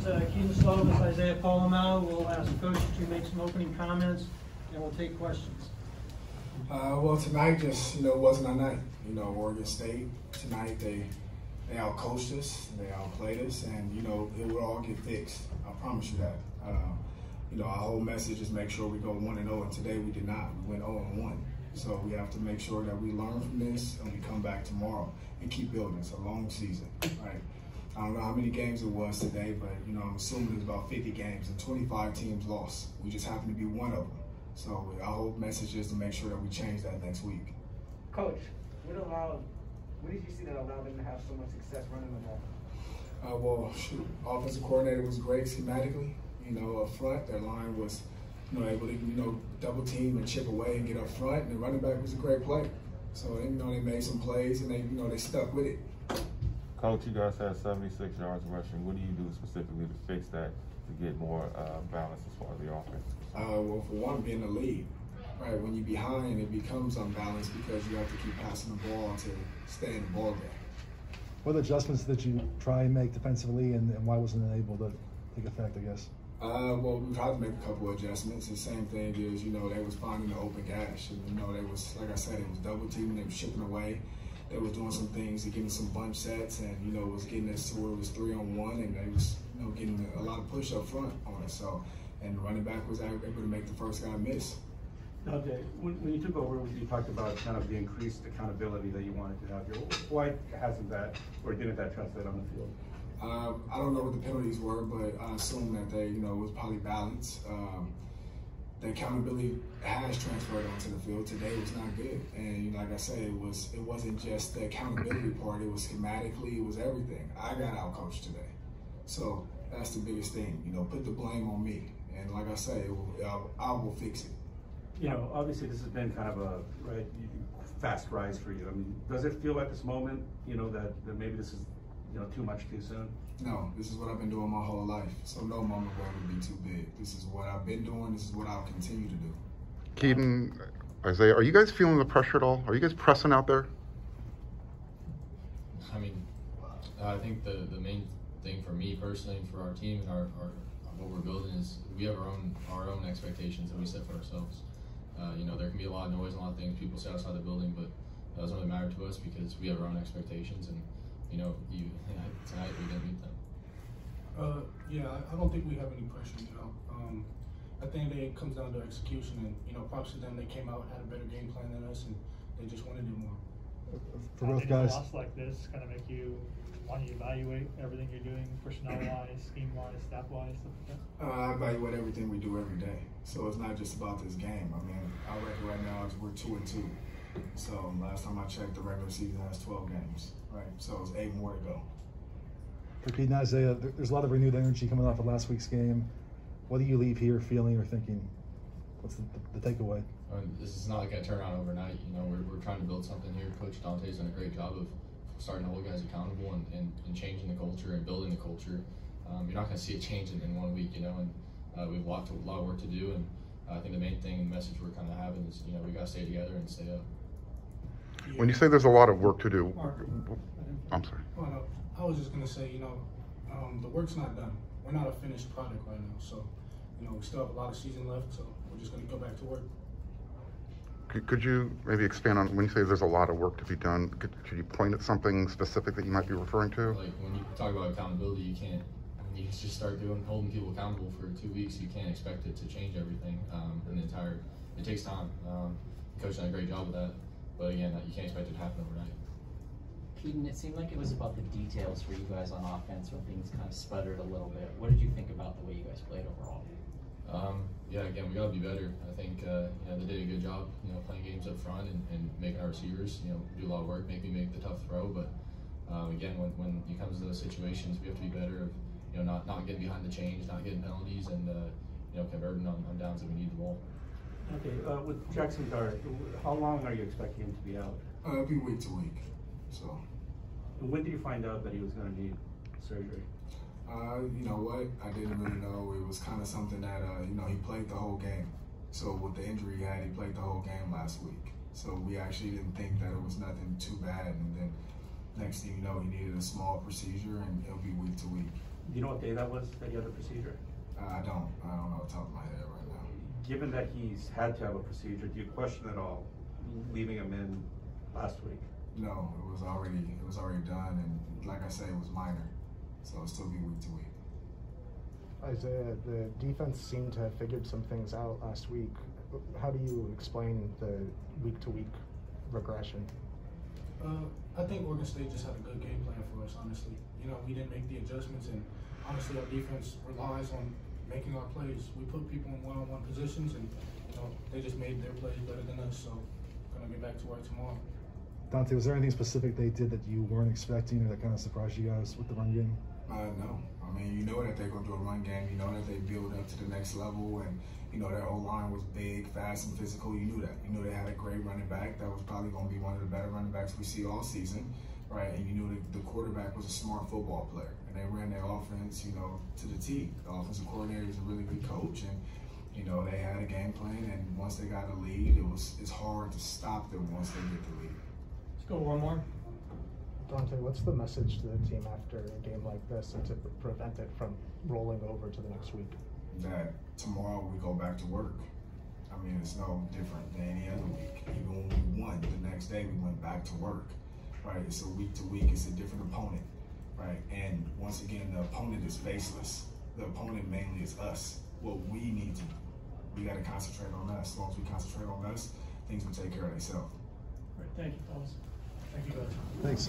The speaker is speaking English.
Kedon, Slovis, Isaiah, Pola-Mao. We'll ask Coach to make some opening comments, and we'll take questions. Well, tonight just, wasn't our night. Oregon State, tonight they outcoached us, they outplayed us, and, it will all get fixed. I promise you that. Our whole message is make sure we go 1-0, and today we did not. We went 0-1. So we have to make sure that we learn from this and we come back tomorrow and keep building. It's a long season, right? I don't know how many games it was today, but, I'm assuming there's about 50 games and 25 teams lost. We just happen to be one of them. So our whole message is to make sure that we change that next week. Coach, what did you see that allowed them to have so much success running the ball? Well, shoot, offensive coordinator was great schematically. Up front, their line was, able to, double team and chip away and get up front. And the running back was a great player. So, they made some plays and they stuck with it. Coach, you guys had 76 yards rushing. What do you do specifically to fix that to get more balance as far as the offense? Well, for one, being the lead. Right, when you're behind, it becomes unbalanced because you have to keep passing the ball to stay in the ball game. What adjustments did you try and make defensively, and why wasn't it able to take effect, I guess? Well, we tried to make a couple of adjustments. The same thing is, they was finding the open gash. And, they was, like I said, it was double teaming, they was chipping away. They was doing some things, getting some bunch sets, and, was getting us to where it was 3-on-1, and they was, getting a lot of push up front on us. So, and the running back was able to make the first guy miss. Okay, when you took over, you talked about kind of the increased accountability that you wanted to have here. Why hasn't that, or didn't that translate on the field? I don't know what the penalties were, but I assume that they, it was probably balanced. The accountability has transferred onto the field. Today was not good, and like I said, it wasn't just the accountability part. It was schematically, it was everything. I got outcoached today, so that's the biggest thing. Put the blame on me, and like I say, I will fix it. Obviously this has been kind of a fast rise for you. I mean, does it feel at this moment, that maybe this is, too much too soon? No, this is what I've been doing my whole life. So no moment will ever be too big. This is what I've been doing. This is what I'll continue to do. Kedon, Isaiah, are you guys feeling the pressure at all? Are you guys pressing out there? I mean, I think the main thing for me personally and for our team and our what we're building is we have our own expectations that we set for ourselves. There can be a lot of noise and a lot of things people say outside the building, but that doesn't really matter to us because we have our own expectations, and tonight we didn't meet them. Yeah, I don't think we have any pressure. I think it comes down to execution, and props to them. They came out, had a better game plan than us, and they just want to do more. For both guys, a loss like this kind of make you want to evaluate everything you're doing, personnel-wise, scheme-wise, staff-wise, stuff like that? I evaluate everything we do every day. So it's not just about this game. I mean, our record right now is we're 2-2. So last time I checked, the regular season has 12 games, right? So it's 8 more to go. For Kedon, Isaiah, there's a lot of renewed energy coming off of last week's game. What do you leave here feeling or thinking? What's the takeaway? This is not like a turnaround overnight. We're trying to build something here. Coach Donte's done a great job of starting to hold guys accountable and changing the culture and building the culture. You're not going to see it change in 1 week, and we have a lot of work to do. And I think the main thing and the message we're kind of having is, we got to stay together and stay up. When you say there's a lot of work to do, I'm sorry. Well, no, I was just going to say, the work's not done. We're not a finished product right now. So, we still have a lot of season left, so we're just going to go back to work. Could you maybe expand on when you say there's a lot of work to be done? Could you point at something specific that you might be referring to? Like when you talk about accountability, you can't. When you just start holding people accountable for 2 weeks, you can't expect it to change everything. It takes time. The coach done a great job with that, but again, you can't expect it to happen overnight. Kedon, it seemed like it was about the details for you guys on offense when things kind of sputtered a little bit. What did you think about the way you guys played overall? Yeah, again, we got to be better. I think they did a good job, playing games up front and making our receivers, do a lot of work, make the tough throw. But again, when it comes to those situations, we have to be better of, not getting behind the chains, not getting penalties, and converting on downs that we need the ball. Okay, with Jackson Dart, how long are you expecting him to be out? It'll be week to week. So. And when did you find out that he was going to need surgery? You know what? I didn't really know. It was kind of something that, he played the whole game. So with the injury he had, he played the whole game last week. So we actually didn't think that it was nothing too bad. And then next thing you know, he needed a small procedure, and it'll be week to week. Do you know what day that was that he had the procedure? I don't know off the top of my head right now. Given that he's had to have a procedure, do you question at all leaving him in last week? No, it was already done, and like I said, it was minor, so it'll still be week to week. Isaiah, the defense seemed to have figured some things out last week. How do you explain the week-to-week regression? I think Oregon State just had a good game plan for us, honestly. You know, we didn't make the adjustments, and honestly, our defense relies on making our plays. We put people in one-on-one positions, and you know, they just made their plays better than us, so gonna get back to work tomorrow. Donte, was there anything specific they did that you weren't expecting or that kind of surprised you guys with the run game? No. I mean, you know that they're going to do a run game. You know that they build up to the next level, and you know their O-line was big, fast, and physical. You knew that. You knew they had a great running back. That was probably going to be one of the better running backs we see all season, right? And you knew that the quarterback was a smart football player, and they ran their offense, you know, to the T. The offensive coordinator is a really good coach, and you know they had a game plan. And once they got a lead, it's hard to stop them once they get the lead. Let's go one more. Donte, what's the message to the team after a game like this and to prevent it from rolling over to the next week? That tomorrow we go back to work. I mean, it's no different than any other week. Even when we won, the next day we went back to work, right? It's a week to week, it's a different opponent, right? And once again, the opponent is faceless. The opponent mainly is us. What we need to do, we got to concentrate on us. As long as we concentrate on us, things will take care of themselves. All right, thank you, fellas. Thank you, guys. Thanks.